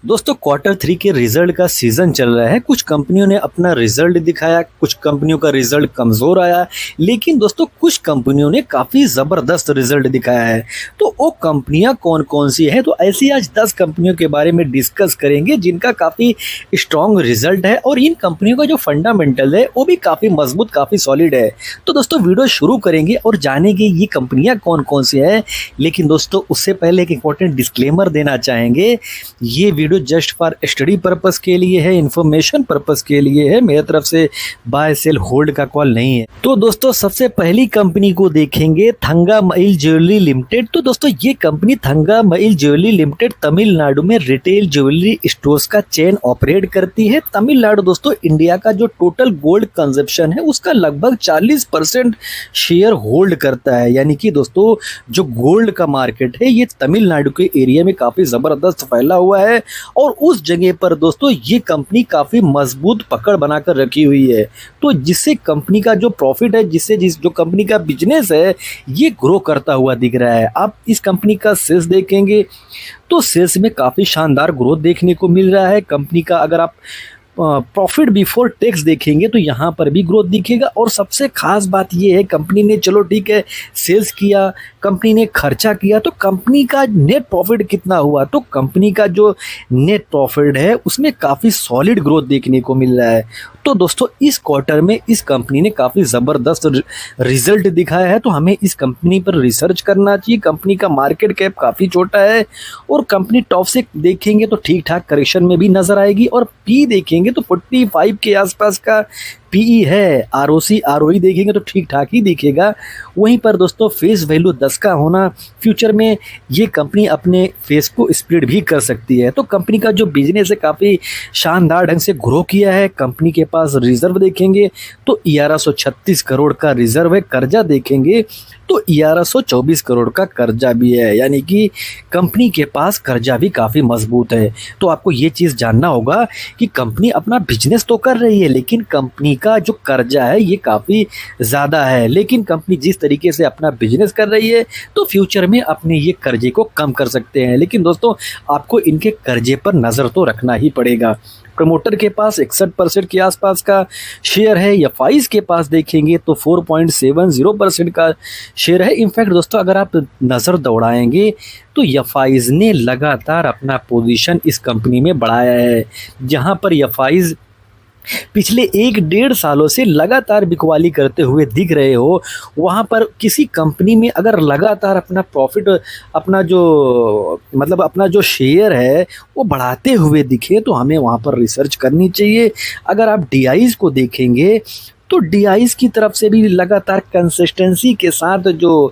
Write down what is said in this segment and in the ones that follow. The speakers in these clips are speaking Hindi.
दोस्तों क्वार्टर 3 के रिजल्ट का सीजन चल रहा है। कुछ कंपनियों ने अपना रिजल्ट दिखाया, कुछ कंपनियों का रिजल्ट कमज़ोर आया, लेकिन दोस्तों कुछ कंपनियों ने काफ़ी ज़बरदस्त रिजल्ट दिखाया है। तो वो कंपनियां कौन कौन सी हैं, तो ऐसी आज 10 कंपनियों के बारे में डिस्कस करेंगे जिनका काफ़ी स्ट्रॉन्ग रिजल्ट है और इन कंपनियों का जो फंडामेंटल है वो भी काफ़ी मजबूत, काफ़ी सॉलिड है। तो दोस्तों वीडियो शुरू करेंगे और जानेंगे ये कंपनियां कौन कौन सी हैं। लेकिन दोस्तों उससे पहले एक इंपॉर्टेंट डिस्क्लेमर देना चाहेंगे, ये video just for study purpose के लिए है, इंफॉर्मेशन पर्पस के लिए है। मेरी तरफ से बाय सेल होल्ड का कॉल नहीं है। तो दोस्तों सबसे पहली कंपनी को देखेंगे, थंगामईल ज्वेलरी लिमिटेड। तो दोस्तों ये कंपनी थंगामईल ज्वेलरी लिमिटेड तमिलनाडु में रिटेल ज्वेलरी स्टोर्स का चेन ऑपरेट करती है। तमिलनाडु दोस्तों इंडिया का जो टोटल गोल्ड कंजप्शन है उसका लगभग 40% शेयर होल्ड करता है। यानी कि दोस्तों जो गोल्ड का मार्केट है ये तमिलनाडु के एरिया में काफी जबरदस्त फैला हुआ है और उस जगह पर दोस्तों ये कंपनी काफ़ी मजबूत पकड़ बनाकर रखी हुई है। तो जिससे कंपनी का जो प्रॉफिट है, जो कंपनी का बिजनेस है ये ग्रो करता हुआ दिख रहा है। आप इस कंपनी का सेल्स देखेंगे तो सेल्स में काफ़ी शानदार ग्रोथ देखने को मिल रहा है। कंपनी का अगर आप प्रॉफिट बिफोर टैक्स देखेंगे तो यहाँ पर भी ग्रोथ दिखेगा। और सबसे खास बात ये है, कंपनी ने चलो ठीक है सेल्स किया, कंपनी ने खर्चा किया, तो कंपनी का नेट प्रॉफिट कितना हुआ, तो कंपनी का जो नेट प्रॉफिट है उसमें काफ़ी सॉलिड ग्रोथ देखने को मिल रहा है। तो दोस्तों इस क्वार्टर में इस कंपनी ने काफ़ी ज़बरदस्त रिजल्ट दिखाया है। तो हमें इस कंपनी पर रिसर्च करना चाहिए। कंपनी का मार्केट कैप काफ़ी छोटा है और कंपनी टॉप से देखेंगे तो ठीक ठाक करेक्शन में भी नज़र आएगी। और पी देखेंगे तो 45 के आसपास का पीई है। आरओसी आरओई देखेंगे तो ठीक ठाक ही दिखेगा। वहीं पर दोस्तों फेस वैल्यू 10 का होना, फ्यूचर में ये कंपनी अपने फेस को स्प्लिट भी कर सकती है। तो कंपनी का जो बिजनेस है काफ़ी शानदार ढंग से ग्रो किया है। कंपनी के पास रिजर्व देखेंगे तो 1136 करोड़ का रिजर्व है। कर्जा देखेंगे तो 1124 करोड़ का कर्जा भी है। यानी कि कंपनी के पास कर्जा भी काफ़ी मजबूत है। तो आपको ये चीज़ जानना होगा कि कंपनी अपना बिजनेस तो कर रही है लेकिन कंपनी का जो कर्जा है ये काफ़ी ज़्यादा है। लेकिन कंपनी जिस तरीके से अपना बिजनेस कर रही है तो फ्यूचर में अपने ये कर्जे को कम कर सकते हैं। लेकिन दोस्तों आपको इनके कर्जे पर नज़र तो रखना ही पड़ेगा। प्रमोटर के पास 61% के आसपास का शेयर है। एफआईज के पास देखेंगे तो 4.70% का शेयर है। इनफैक्ट दोस्तों अगर आप नज़र दौड़ाएंगे तो एफआईज ने लगातार अपना पोजीशन इस कंपनी में बढ़ाया है। जहां पर एफआईज पिछले 1-1.5 सालों से लगातार बिकवाली करते हुए दिख रहे हो, वहाँ पर किसी कंपनी में अगर लगातार अपना प्रॉफिट, अपना जो शेयर है वो बढ़ाते हुए दिखे तो हमें वहाँ पर रिसर्च करनी चाहिए। अगर आप डीआईज को देखेंगे तो डीआईज की तरफ से भी लगातार कंसिस्टेंसी के साथ जो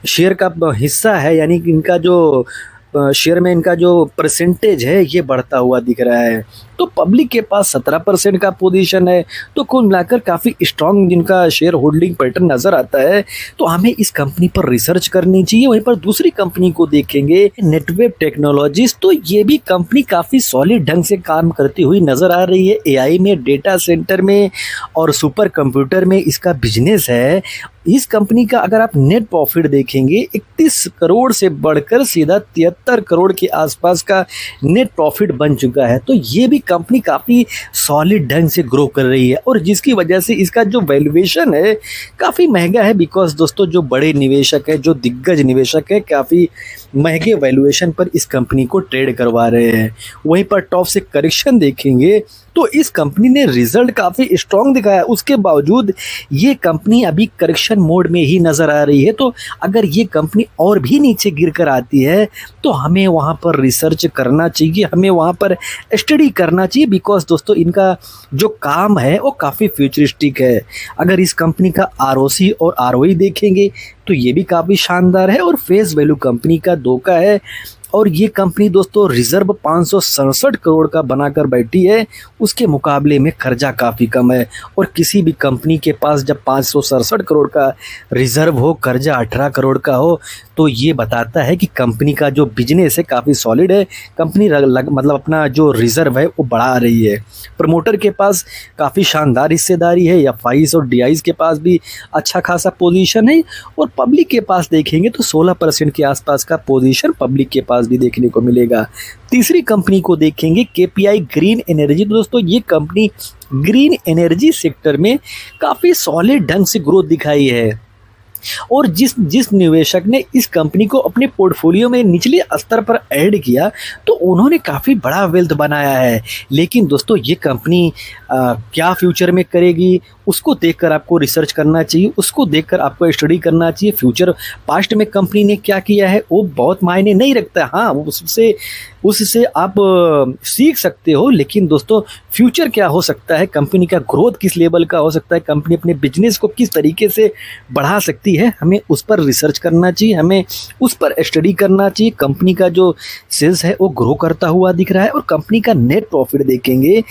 शेयर का हिस्सा है, यानी कि इनका जो शेयर में इनका जो परसेंटेज है ये बढ़ता हुआ दिख रहा है। तो पब्लिक के पास 17% का पोजीशन है। तो कुल मिलाकर काफ़ी स्ट्रॉन्ग जिनका शेयर होल्डिंग पैटर्न नज़र आता है। तो हमें इस कंपनी पर रिसर्च करनी चाहिए। वहीं पर दूसरी कंपनी को देखेंगे, नेटवेब टेक्नोलॉजीज। तो ये भी कंपनी काफ़ी सॉलिड ढंग से काम करती हुई नज़र आ रही है। एआई में, डेटा सेंटर में और सुपर कंप्यूटर में इसका बिजनेस है। इस कंपनी का अगर आप नेट प्रॉफिट देखेंगे 31 करोड़ से बढ़कर सीधा 73 करोड़ के आसपास का नेट प्रॉफिट बन चुका है। तो ये भी कंपनी काफ़ी सॉलिड ढंग से ग्रो कर रही है और जिसकी वजह से इसका जो वैल्यूएशन है काफ़ी महंगा है। बिकॉज दोस्तों जो बड़े निवेशक है, जो दिग्गज निवेशक है, काफ़ी महंगे वैल्यूएशन पर इस कंपनी को ट्रेड करवा रहे हैं। वहीं पर टॉप से करेक्शन देखेंगे तो इस कंपनी ने रिजल्ट काफ़ी स्ट्रॉन्ग दिखाया, उसके बावजूद ये कंपनी अभी करेक्शन मोड में ही नज़र आ रही है। तो अगर ये कंपनी और भी नीचे गिर कर आती है तो हमें वहाँ पर रिसर्च करना चाहिए, हमें वहाँ पर स्टडी करना चाहिए। बिकॉज दोस्तों इनका जो काम है वो काफ़ी फ्यूचरिस्टिक है। अगर इस कंपनी का आरओसी और आरओई देखेंगे तो ये भी काफ़ी शानदार है और फेस वैल्यू कंपनी का 2 का है। और ये कंपनी दोस्तों रिजर्व 567 करोड़ का बनाकर बैठी है, उसके मुकाबले में कर्जा काफ़ी कम है। और किसी भी कंपनी के पास जब 567 करोड़ का रिजर्व हो, कर्जा 18 करोड़ का हो, तो ये बताता है कि कंपनी का जो बिजनेस है काफ़ी सॉलिड है। कंपनी अपना जो रिजर्व है वो बढ़ा रही है। प्रमोटर के पास काफ़ी शानदार हिस्सेदारी है। एफआईज और डीआईज के पास भी अच्छा खासा पोजीशन है। और पब्लिक के पास देखेंगे तो 16% के आसपास का पोजीशन पब्लिक के पास पास भी देखने को मिलेगा। तीसरी कंपनी को देखेंगे केपीआई ग्रीन एनर्जी। तो दोस्तों ये कंपनी ग्रीन एनर्जी सेक्टर में काफ़ी सॉलिड ढंग से ग्रोथ दिखाई है और जिस जिस निवेशक ने इस कंपनी को अपने पोर्टफोलियो में निचले स्तर पर ऐड किया तो उन्होंने काफ़ी बड़ा वेल्थ बनाया है। लेकिन दोस्तों ये कंपनी क्या फ्यूचर में करेगी उसको देखकर आपको रिसर्च करना चाहिए, उसको देखकर आपको स्टडी करना चाहिए। फ्यूचर पास्ट में कंपनी ने क्या किया है वो बहुत मायने नहीं रखता। हाँ, उससे आप सीख सकते हो, लेकिन दोस्तों फ्यूचर क्या हो सकता है, कंपनी का ग्रोथ किस लेवल का हो सकता है, कंपनी अपने बिजनेस को किस तरीके से बढ़ा सकती है, हमें उस पर रिसर्च करना चाहिए, हमें उस पर स्टडी करना चाहिए। कंपनी का जो सेल्स है वो ग्रो करता हुआ दिख रहा है और कंपनी का नेट प्रॉफिट देखेंगे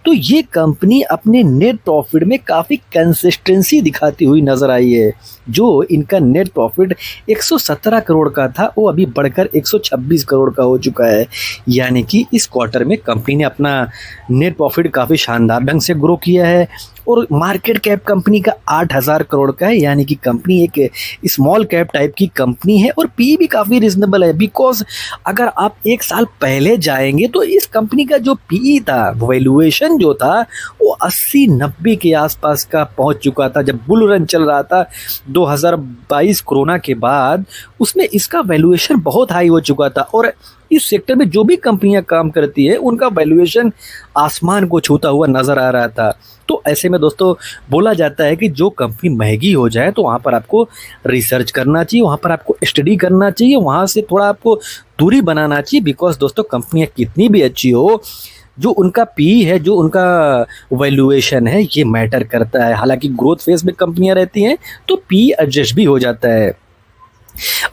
तो ये कंपनी अपने नेट प्रॉफिट में काफ़ी कंसिस्टेंसी दिखाती हुई नज़र आई है। जो इनका नेट प्रॉफिट 117 करोड़ का था वो अभी बढ़कर 126 करोड़ का हो चुका है। यानी कि इस क्वार्टर में कंपनी ने अपना नेट प्रॉफिट काफ़ी शानदार ढंग से ग्रो किया है और मार्केट कैप कंपनी का 8,000 करोड़ का है। यानी कि कंपनी एक स्मॉल कैप टाइप की कंपनी है और पी भी काफ़ी रिजनेबल है। बिकॉज अगर आप एक साल पहले जाएंगे तो इस कंपनी का जो पी था, वैल्यूएशन जो था वो 80-90 के आसपास का पहुंच चुका था। जब बुल रन चल रहा था 2022 कोरोना के बाद, उसमें इसका वैल्यूएशन बहुत हाई हो चुका था और इस सेक्टर में जो भी कंपनियां काम करती है उनका वैल्यूएशन आसमान को छूता हुआ नज़र आ रहा था। तो ऐसे में दोस्तों बोला जाता है कि जो कंपनी महंगी हो जाए तो वहाँ पर आपको रिसर्च करना चाहिए, वहाँ पर आपको स्टडी करना चाहिए, वहाँ से थोड़ा आपको दूरी बनाना चाहिए। बिकॉज दोस्तों कंपनियाँ कितनी भी अच्छी हो, जो उनका पी है, जो उनका वैल्यूएशन है, ये मैटर करता है। हालांकि ग्रोथ फेज में कंपनियां रहती हैं तो पी एडजस्ट भी हो जाता है।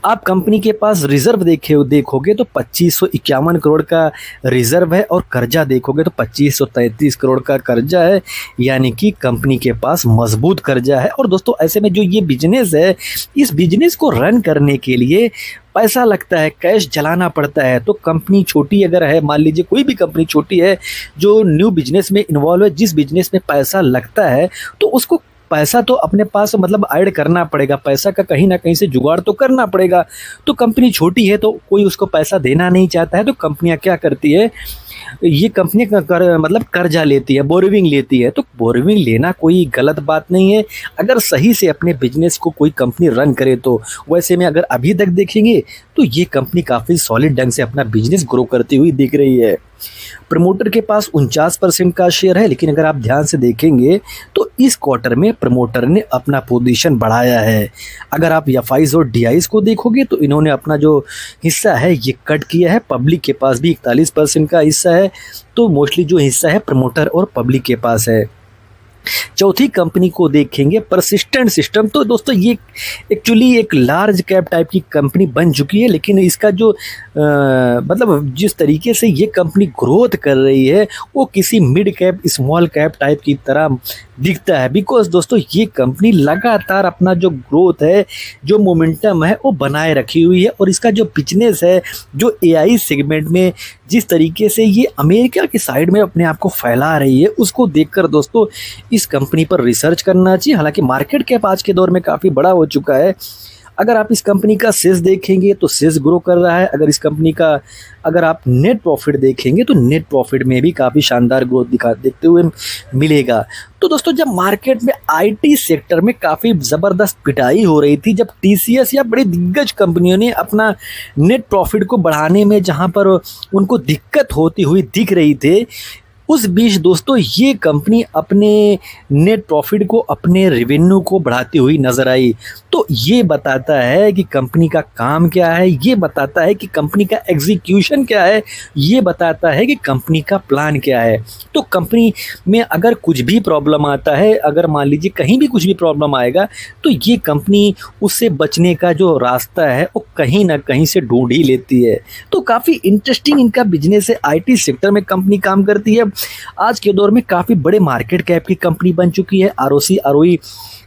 आप कंपनी के पास रिजर्व देखोगे तो 2551 करोड़ का रिजर्व है और कर्जा देखोगे तो 2533 करोड़ का कर्जा है। यानी कि कंपनी के पास मजबूत कर्जा है। और दोस्तों ऐसे में जो ये बिजनेस है, इस बिजनेस को रन करने के लिए पैसा लगता है, कैश जलाना पड़ता है। तो कंपनी छोटी अगर है, मान लीजिए कोई भी कंपनी छोटी है जो न्यू बिजनेस में इन्वॉल्व है, जिस बिजनेस में पैसा लगता है तो उसको पैसा तो अपने पास मतलब ऐड करना पड़ेगा, पैसा का कहीं ना कहीं से जुगाड़ तो करना पड़ेगा। तो कंपनी छोटी है तो कोई उसको पैसा देना नहीं चाहता है तो कंपनियां क्या करती है, ये कंपनी मतलब कर्जा लेती है, बोरोविंग लेती है। तो बोरोविंग लेना कोई गलत बात नहीं है अगर सही से अपने बिजनेस को कोई कंपनी रन करे तो। वैसे में अगर अभी तक देखेंगे तो ये कंपनी काफ़ी सॉलिड ढंग से अपना बिजनेस ग्रो करती हुई दिख रही है। प्रमोटर के पास 49% का शेयर है, लेकिन अगर आप ध्यान से देखेंगे तो इस क्वार्टर में प्रमोटर ने अपना पोजीशन बढ़ाया है। अगर आप एफआईज और डीआईज को देखोगे तो इन्होंने अपना जो हिस्सा है ये कट किया है। पब्लिक के पास भी 41% का हिस्सा है, तो मोस्टली जो हिस्सा है प्रमोटर और पब्लिक के पास है। चौथी कंपनी को देखेंगे परसिस्टेंट सिस्टम। तो दोस्तों ये एक्चुअली एक लार्ज कैप टाइप की कंपनी बन चुकी है, लेकिन इसका जो मतलब जिस तरीके से ये कंपनी ग्रोथ कर रही है वो किसी mid cap small cap type की तरह दिखता है। बिकॉज दोस्तों ये कंपनी लगातार अपना जो ग्रोथ है, जो मोमेंटम है वो बनाए रखी हुई है और इसका जो बिजनेस है, जो एआई सेगमेंट में जिस तरीके से ये अमेरिका की साइड में अपने आप को फैला रही है, उसको देखकर दोस्तों इस कंपनी पर रिसर्च करना चाहिए। हालांकि मार्केट कैप आज के दौर में काफ़ी बड़ा हो चुका है। अगर आप इस कंपनी का सेल्स देखेंगे तो सेल्स ग्रो कर रहा है। अगर इस कंपनी का अगर आप नेट प्रॉफिट देखेंगे तो नेट प्रॉफिट में भी काफ़ी शानदार ग्रोथ देखते हुए मिलेगा। तो दोस्तों जब मार्केट में आईटी सेक्टर में काफ़ी ज़बरदस्त पिटाई हो रही थी, जब टीसीएस या बड़ी दिग्गज कंपनियों ने अपना नेट प्रॉफिट को बढ़ाने में जहां पर उनको दिक्कत होती हुई दिख रही थे, उस बीच दोस्तों ये कंपनी अपने नेट प्रॉफिट को, अपने रेवेन्यू को बढ़ाती हुई नजर आई। तो ये बताता है कि कंपनी का काम क्या है, ये बताता है कि कंपनी का एग्जीक्यूशन क्या है, ये बताता है कि कंपनी का प्लान क्या है। तो कंपनी में अगर कुछ भी प्रॉब्लम आता है, अगर मान लीजिए कहीं भी कुछ भी प्रॉब्लम आएगा तो ये कंपनी उससे बचने का जो रास्ता है वो कहीं ना कहीं से ढूंढ ही लेती है। तो काफ़ी इंटरेस्टिंग इनका बिजनेस है। आईटी सेक्टर में कंपनी काम करती है। आज के दौर में काफ़ी बड़े मार्केट कैप की कंपनी बन चुकी है। आरओसी आरओई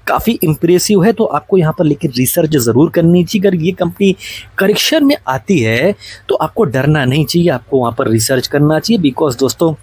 काफ़ी इम्प्रेसिव है। तो आपको यहाँ पर लेकिन रिसर्च ज़रूर करनी चाहिए। अगर ये कंपनी करेक्शन में आती है तो आपको डरना नहीं चाहिए, आपको वहाँ पर रिसर्च करना चाहिए। बिकॉज दोस्तों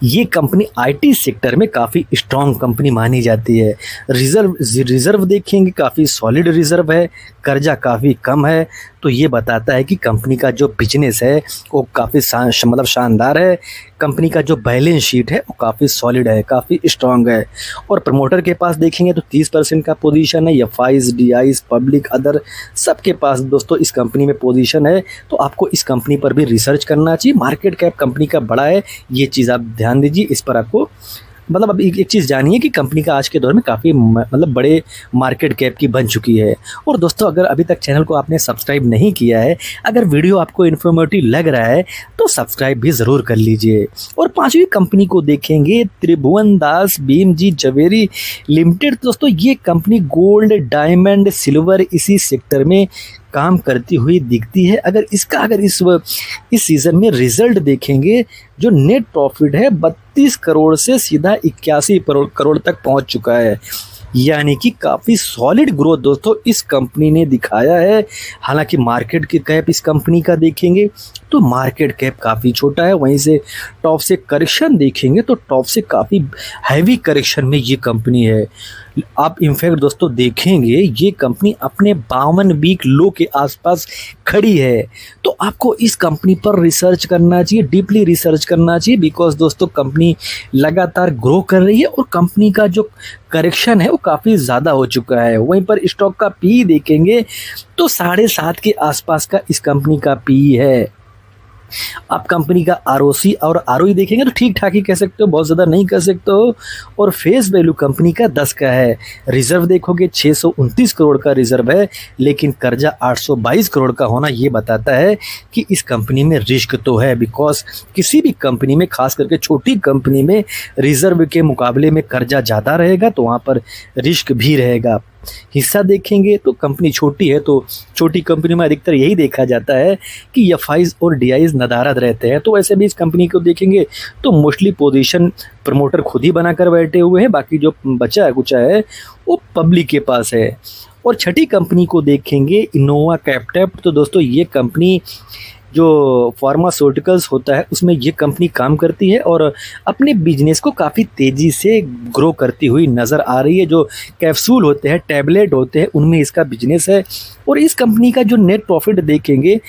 ये कंपनी आईटी सेक्टर में काफ़ी स्ट्रॉन्ग कंपनी मानी जाती है। रिजर्व देखेंगे काफ़ी सॉलिड रिजर्व है, कर्जा काफ़ी कम है। तो ये बताता है कि कंपनी का जो बिजनेस है वो काफ़ी मतलब शानदार है। कंपनी का जो बैलेंस शीट है वो काफ़ी सॉलिड है, काफ़ी स्ट्रांग है। और प्रमोटर के पास देखेंगे तो 30% का पोजीशन है। एफआईज, डीआईज, पब्लिक, अदर सबके पास दोस्तों इस कंपनी में पोजीशन है। तो आपको इस कंपनी पर भी रिसर्च करना चाहिए। मार्केट कैप कंपनी का बड़ा है, ये चीज़ आप ध्यान दीजिए। इस पर आपको मतलब अब एक चीज़ जानिए कि कंपनी का आज के दौर में काफ़ी मतलब बड़े मार्केट कैप की बन चुकी है। और दोस्तों अगर अभी तक चैनल को आपने सब्सक्राइब नहीं किया है, अगर वीडियो आपको इन्फॉर्मेटिव लग रहा है तो सब्सक्राइब भी ज़रूर कर लीजिए। और पांचवी कंपनी को देखेंगे त्रिभुवन दास भीमजी जवेरी लिमिटेड। दोस्तों ये कंपनी गोल्ड, डायमंड, सिल्वर इसी सेक्टर में काम करती हुई दिखती है। अगर इस सीज़न में रिजल्ट देखेंगे, जो नेट प्रॉफिट है 32 करोड़ से सीधा 81 करोड़ तक पहुंच चुका है। यानी कि काफ़ी सॉलिड ग्रोथ दोस्तों इस कंपनी ने दिखाया है। हालांकि मार्केट की कैप इस कंपनी का देखेंगे तो मार्केट कैप काफ़ी छोटा है। वहीं से टॉप से करेक्शन देखेंगे तो टॉप से काफ़ी हैवी करेक्शन में ये कंपनी है। आप इनफैक्ट दोस्तों देखेंगे ये कंपनी अपने 52 वीक लो के आसपास खड़ी है। तो आपको इस कंपनी पर रिसर्च करना चाहिए, डीपली रिसर्च करना चाहिए। बिकॉज दोस्तों कंपनी लगातार ग्रो कर रही है और कंपनी का जो करेक्शन है वो काफ़ी ज़्यादा हो चुका है। वहीं पर स्टॉक का पी देखेंगे तो 7.5 के आसपास का इस कंपनी का पी है। आप कंपनी का आरओसी और आरओई देखेंगे तो ठीक ठाक ही कह सकते हो, बहुत ज़्यादा नहीं कह सकते हो। और फेस वैल्यू कंपनी का 10 का है। रिजर्व देखोगे 629 करोड़ का रिजर्व है, लेकिन कर्जा 822 करोड़ का होना ये बताता है कि इस कंपनी में रिस्क तो है। बिकॉज किसी भी कंपनी में, खास करके छोटी कंपनी में, रिजर्व के मुकाबले में कर्जा ज़्यादा रहेगा तो वहाँ पर रिस्क भी रहेगा। हिस्सा देखेंगे तो कंपनी छोटी है, तो छोटी कंपनी में अधिकतर यही देखा जाता है कि एफआईज और डीआईज नदारद रहते हैं। तो वैसे भी इस कंपनी को देखेंगे तो मोस्टली पोजीशन प्रमोटर खुद ही बनाकर बैठे हुए हैं, बाकी जो बचा है कुचा है वो पब्लिक के पास है। और छठी कंपनी को देखेंगे इनोवा कैप्टेप। तो दोस्तों ये कंपनी जो फार्मास्यूटिकल्स होता है उसमें ये कंपनी काम करती है और अपने बिजनेस को काफ़ी तेज़ी से ग्रो करती हुई नज़र आ रही है। जो कैप्सूल होते हैं, टैबलेट होते हैं, उनमें इसका बिजनेस है। और इस कंपनी का जो नेट प्रॉफिट देखेंगे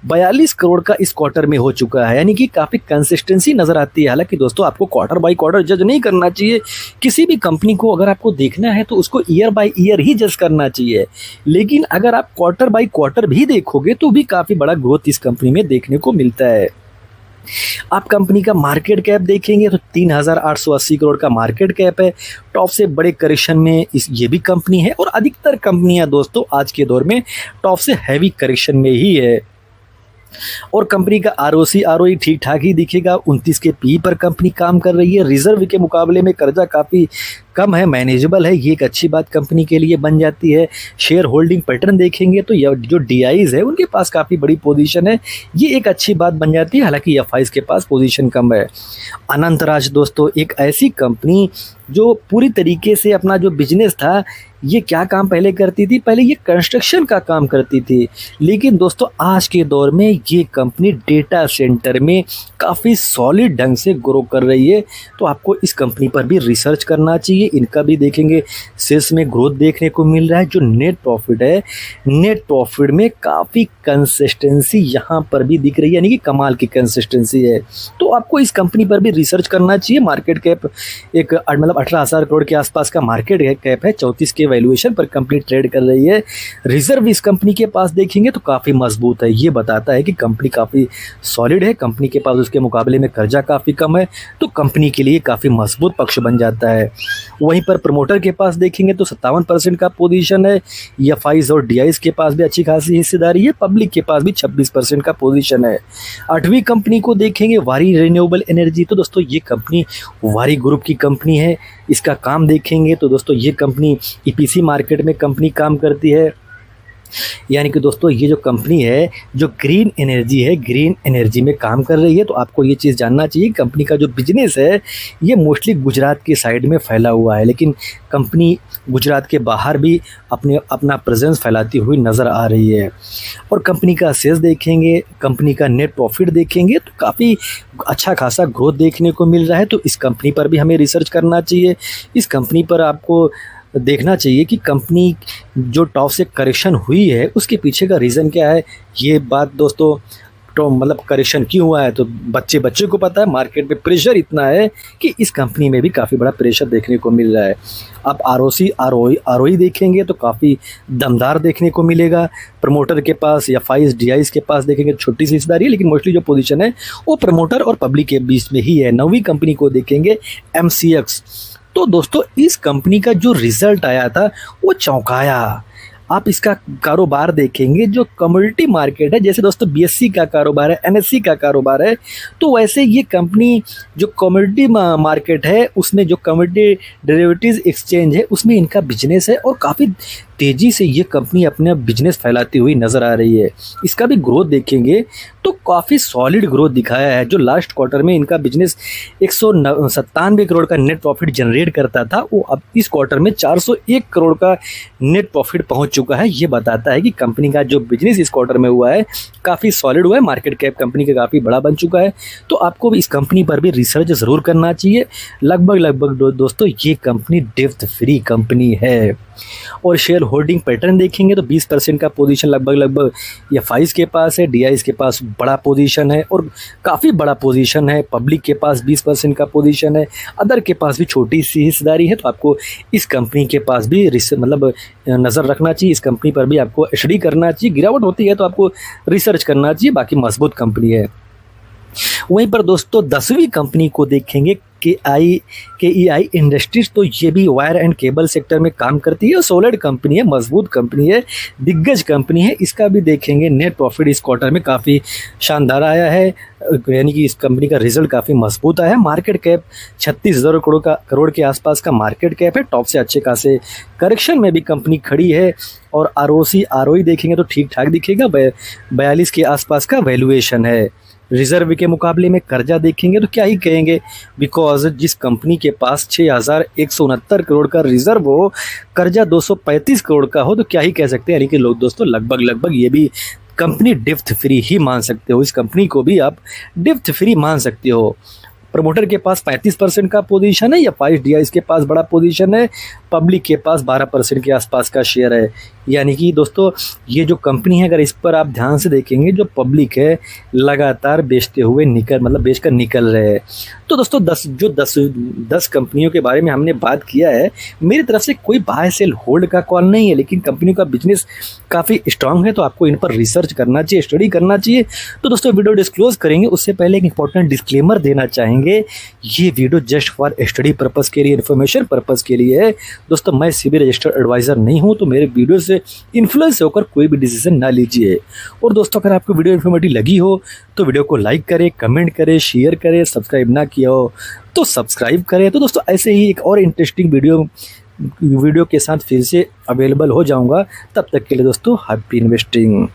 42 करोड़ का इस क्वार्टर में हो चुका है। यानी कि काफ़ी कंसिस्टेंसी नज़र आती है। हालांकि दोस्तों आपको क्वार्टर बाय क्वार्टर जज नहीं करना चाहिए। किसी भी कंपनी को अगर आपको देखना है तो उसको ईयर बाय ईयर ही जज करना चाहिए। लेकिन अगर आप क्वार्टर बाय क्वार्टर भी देखोगे तो भी काफ़ी बड़ा ग्रोथ इस कंपनी में देखने को मिलता है। आप कंपनी का मार्केट कैप देखेंगे तो 3880 करोड़ का मार्केट कैप है। टॉप से बड़े करेक्शन में ये भी कंपनी है और अधिकतर कंपनियां दोस्तों आज के दौर में टॉप से हैवी करेक्शन में ही है। और कंपनी का आरओसी आरओई ठीक ठाक ही दिखेगा। 29 के पी पर कंपनी काम कर रही है। रिजर्व के मुकाबले में कर्जा काफ़ी कम है, मैनेजेबल है, ये एक अच्छी बात कंपनी के लिए बन जाती है। शेयर होल्डिंग पैटर्न देखेंगे तो जो डीआईज है उनके पास काफ़ी बड़ी पोजीशन है, ये एक अच्छी बात बन जाती है। हालांकि एफआईज के पास पोजीशन कम है। अनंतराज दोस्तों एक ऐसी कंपनी जो पूरी तरीके से अपना जो बिजनेस था, ये क्या काम पहले करती थी, पहले ये कंस्ट्रक्शन का काम करती थी। लेकिन दोस्तों आज के दौर में ये कंपनी डेटा सेंटर में काफ़ी सॉलिड ढंग से ग्रो कर रही है। तो आपको इस कंपनी पर भी रिसर्च करना चाहिए। इनका भी देखेंगे सेल्स में ग्रोथ देखने को मिल रहा है। जो नेट प्रॉफिट है, नेट प्रॉफिट में काफ़ी कंसिस्टेंसी यहाँ पर भी दिख रही है, यानी कि कमाल की कंसिस्टेंसी है। तो आपको इस कंपनी पर भी रिसर्च करना चाहिए। मार्केट कैप एक मतलब 18,000 करोड़ के आसपास का मार्केट कैप है। 34 के वैल्यूएशन पर कंपनी ट्रेड कर रही है। रिजर्व इस कंपनी के पास देखेंगे तो काफ़ी मजबूत है। ये बताता है कि कंपनी काफ़ी सॉलिड है, कंपनी के पास उसके मुकाबले में कर्जा काफ़ी कम है, तो कंपनी के लिए काफ़ी मजबूत पक्ष बन जाता है। वहीं पर प्रमोटर के पास देखेंगे तो 57% का पोजीशन है। एफआईज और डीआईज के पास भी अच्छी खासी हिस्सेदारी है। पब्लिक के पास भी 26% का पोजीशन है। 8वीं कंपनी को देखेंगे वारी रिन्यूएबल एनर्जी। तो दोस्तों ये कंपनी वारी ग्रुप की कंपनी है। इसका काम देखेंगे तो दोस्तों ये कंपनी ईपीसी मार्केट में कंपनी काम करती है। यानी कि दोस्तों ये जो कंपनी है जो ग्रीन एनर्जी है, ग्रीन एनर्जी में काम कर रही है। तो आपको ये चीज़ जानना चाहिए, कंपनी का जो बिजनेस है ये मोस्टली गुजरात की साइड में फैला हुआ है, लेकिन कंपनी गुजरात के बाहर भी अपना प्रेजेंस फैलाती हुई नज़र आ रही है। और कंपनी का सेल्स देखेंगे, कंपनी का नेट प्रॉफिट देखेंगे तो काफ़ी अच्छा खासा ग्रोथ देखने को मिल रहा है। तो इस कंपनी पर भी हमें रिसर्च करना चाहिए। इस कंपनी पर आपको देखना चाहिए कि कंपनी जो टॉप से करेक्शन हुई है उसके पीछे का रीज़न क्या है। ये बात दोस्तों तो मतलब करेक्शन क्यों हुआ है तो बच्चे को पता है। मार्केट में प्रेशर इतना है कि इस कंपनी में भी काफ़ी बड़ा प्रेशर देखने को मिल रहा है। आप आरओसी आरओई देखेंगे तो काफ़ी दमदार देखने को मिलेगा। प्रमोटर के पास या फाइज डीआईज के पास देखेंगे छोटी सी हिस्सेदारी है, लेकिन मोस्टली जो पोजीशन है वो प्रमोटर और पब्लिक के बीच में ही है। नवी कंपनी को देखेंगे एमसीएक्स, तो दोस्तों इस कंपनी का जो रिजल्ट आया था वो चौंकाया। आप इसका कारोबार देखेंगे जो कमोडिटी मार्केट है, जैसे दोस्तों बीएससी का कारोबार है, एनएससी का कारोबार है, तो वैसे ये कंपनी जो कमोडिटी मार्केट है उसमें जो कमोडिटी डेरिवेटिव्स एक्सचेंज है उसमें इनका बिजनेस है और काफ़ी तेज़ी से ये कंपनी अपने बिजनेस फैलाती हुई नज़र आ रही है। इसका भी ग्रोथ देखेंगे तो काफ़ी सॉलिड ग्रोथ दिखाया है। जो लास्ट क्वार्टर में इनका बिजनेस 197 करोड़ का नेट प्रॉफिट जनरेट करता था, वो अब इस क्वार्टर में 401 करोड़ का नेट प्रॉफिट पहुंच चुका है। ये बताता है कि कंपनी का जो बिजनेस इस क्वार्टर में हुआ है काफ़ी सॉलिड हुआ है, मार्केट कैप कंपनी का काफ़ी बड़ा बन चुका है। तो आपको भी इस कंपनी पर भी रिसर्च ज़रूर करना चाहिए। लगभग दोस्तों ये कंपनी डेप्थ फ्री कंपनी है। और शेयर होल्डिंग पैटर्न देखेंगे तो 20% का पोजीशन लगभग या फाइज के पास है, डीआईज के पास बड़ा पोजीशन है और काफ़ी बड़ा पोजीशन है। पब्लिक के पास 20% का पोजीशन है, अदर के पास भी छोटी सी हिस्सेदारी है। तो आपको इस कंपनी के पास भी मतलब नज़र रखना चाहिए। इस कंपनी पर भी आपको स्टडी करना चाहिए। गिरावट होती है तो आपको रिसर्च करना चाहिए, बाकी मजबूत कंपनी है। वहीं पर दोस्तों 10वीं कंपनी को देखेंगे केईआई इंडस्ट्रीज, तो ये भी वायर एंड केबल सेक्टर में काम करती है और सॉलिड कंपनी है, मजबूत कंपनी है, दिग्गज कंपनी है। इसका भी देखेंगे नेट प्रॉफिट इस क्वार्टर में काफ़ी शानदार आया है, यानी कि इस कंपनी का रिजल्ट काफ़ी मजबूत आया है। मार्केट कैप 36,000 करोड़ के आसपास का मार्केट कैप है। टॉप से अच्छे खासे करेक्शन में भी कंपनी खड़ी है और आरओसी आरओई देखेंगे तो ठीक ठाक दिखेगा। 42 के आसपास का वैल्यूएशन है। रिजर्व के मुकाबले में कर्जा देखेंगे तो क्या ही कहेंगे, बिकॉज जिस कंपनी के पास 6,169 करोड़ का रिजर्व हो, कर्जा 235 करोड़ का हो, तो क्या ही कह सकते हैं। यानी कि लोग दोस्तों लगभग ये भी कंपनी डेप्थ फ्री ही मान सकते हो। इस कंपनी को भी आप डेप्थ फ्री मान सकते हो। प्रमोटर के पास 35% का पोजीशन है या 5 डीआईज के पास बड़ा पोजीशन है, पब्लिक के पास 12% के आसपास का शेयर है। यानी कि दोस्तों ये जो कंपनी है, अगर इस पर आप ध्यान से देखेंगे, जो पब्लिक है लगातार बेचते हुए बेचकर निकल रहे हैं। तो दोस्तों 10 कंपनियों के बारे में हमने बात किया है। मेरी तरफ से कोई बाय सेल होल्ड का कॉल नहीं है, लेकिन कंपनी का बिजनेस काफ़ी स्ट्रांग है तो आपको इन पर रिसर्च करना चाहिए, स्टडी करना चाहिए। तो दोस्तों वीडियो डिस्क्लोज करेंगे उससे पहले एक इंपॉर्टेंट डिस्क्लेमर देना चाहेंगे। ये video just for study purpose के लिए, इन्फॉर्मेशन पर्पज़ के लिए है। दोस्तों मैं सेबी रजिस्टर्ड एडवाइज़र नहीं हूँ, तो मेरे वीडियो से इन्फ्लुएंस होकर कोई भी डिसीजन ना लीजिए। और दोस्तों अगर आपको वीडियो इन्फॉर्मेटिव लगी हो तो वीडियो को लाइक करें, कमेंट करें, शेयर करें। सब्सक्राइब ना किया हो तो सब्सक्राइब करें। तो दोस्तों ऐसे ही एक और इंटरेस्टिंग वीडियो के साथ फिर से अवेलेबल हो जाऊंगा। तब तक के लिए दोस्तों हैप्पी इन्वेस्टिंग।